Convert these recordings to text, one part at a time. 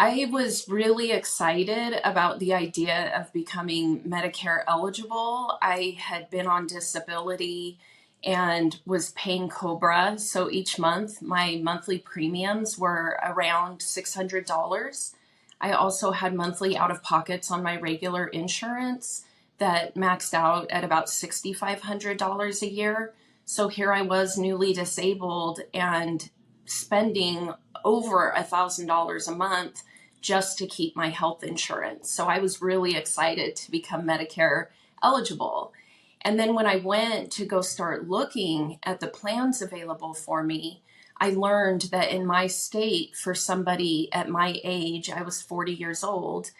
I was really excited about the idea of becoming Medicare eligible. I had been on disability and was paying COBRA. So each month, my monthly premiums were around $600. I also had monthly out of pockets on my regular insurance that maxed out at about $6,500 a year. So here I was, newly disabled, and spending over $1,000 a month just to keep my health insurance. So I was really excited to become Medicare eligible. And then when I went to go start looking at the plans available for me, I learned that in my state, for somebody at my age, I was 40 years old,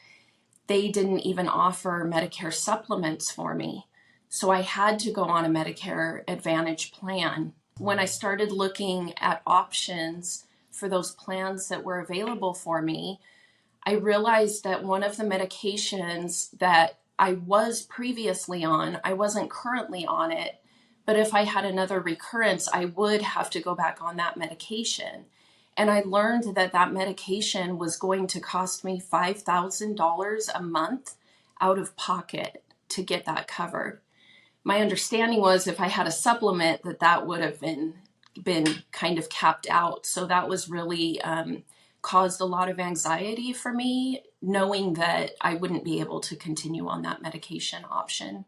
they didn't even offer Medicare supplements for me. So I had to go on a Medicare Advantage plan. When I started looking at options for those plans that were available for me, I realized that one of the medications that I was previously on, I wasn't currently on it, but if I had another recurrence, I would have to go back on that medication. And I learned that that medication was going to cost me $5,000 a month out of pocket to get that covered. My understanding was if I had a supplement that would have been kind of capped out. So that was really caused a lot of anxiety for me, knowing that I wouldn't be able to continue on that medication option.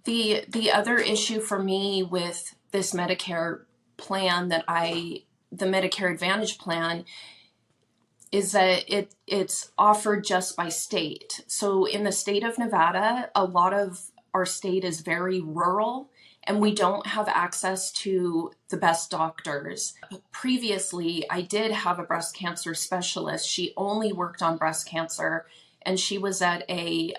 The other issue for me with this Medicare plan the Medicare Advantage plan, is that it's offered just by state. So in the state of Nevada, a lot of our state is very rural and we don't have access to the best doctors. Previously, I did have a breast cancer specialist. She only worked on breast cancer, and she was at UCSF,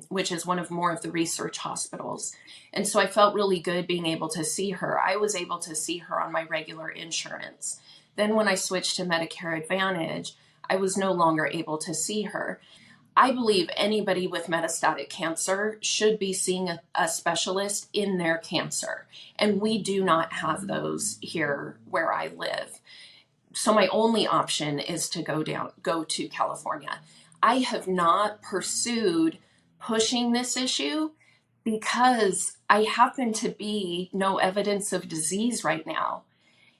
which is one of more of the research hospitals. And so I felt really good being able to see her. I was able to see her on my regular insurance. Then when I switched to Medicare Advantage, I was no longer able to see her. I believe anybody with metastatic cancer should be seeing a specialist in their cancer. And we do not have those here where I live. So my only option is to go to California. I have not pursued pushing this issue because I happen to be no evidence of disease right now.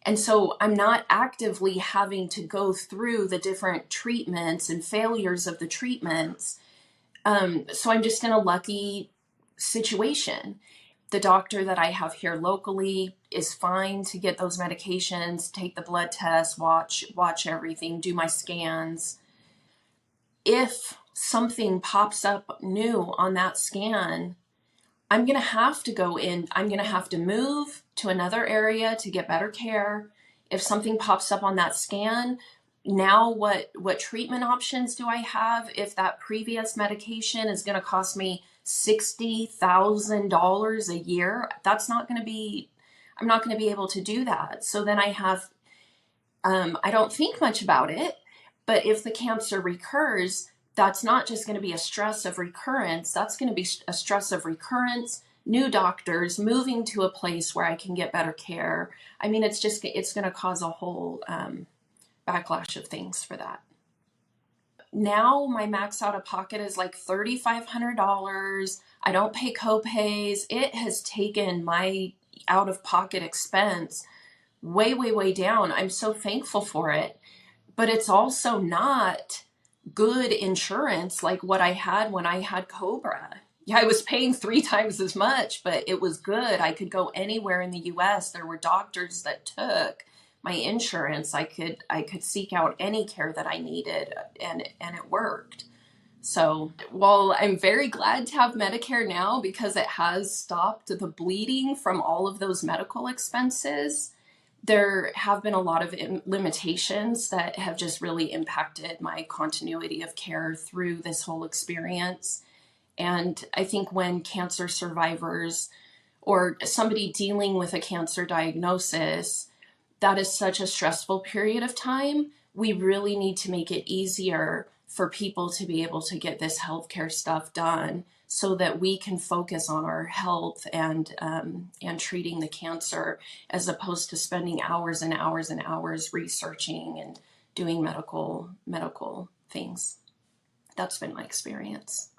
And so I'm not actively having to go through the different treatments and failures of the treatments. So I'm just in a lucky situation. The doctor that I have here locally is fine to get those medications, take the blood tests, watch everything, do my scans. If something pops up new on that scan, I'm going to have to go in. I'm going to have to move to another area to get better care. If something pops up on that scan, now what treatment options do I have if that previous medication is going to cost me $60,000 a year? I'm not going to be able to do that. So then I don't think much about it, but if the cancer recurs, that's not just going to be a stress of recurrence. That's going to be a stress of recurrence, new doctors, moving to a place where I can get better care. I mean, it's going to cause a whole backlash of things for that. Now my max out of pocket is like $3,500. I don't pay copays. It has taken my out of pocket expense way, way, way down. I'm so thankful for it. But it's also not good insurance like what I had when I had COBRA. Yeah, I was paying 3 times as much, but it was good. I could go anywhere in the US. There were doctors that took my insurance. I could seek out any care that I needed, and it worked. So while I'm very glad to have Medicare now because it has stopped the bleeding from all of those medical expenses, there have been a lot of limitations that have just really impacted my continuity of care through this whole experience. And I think when cancer survivors or somebody dealing with a cancer diagnosis, that is such a stressful period of time, we really need to make it easier for people to be able to get this healthcare stuff done so that we can focus on our health and treating the cancer, as opposed to spending hours and hours and hours researching and doing medical things. That's been my experience.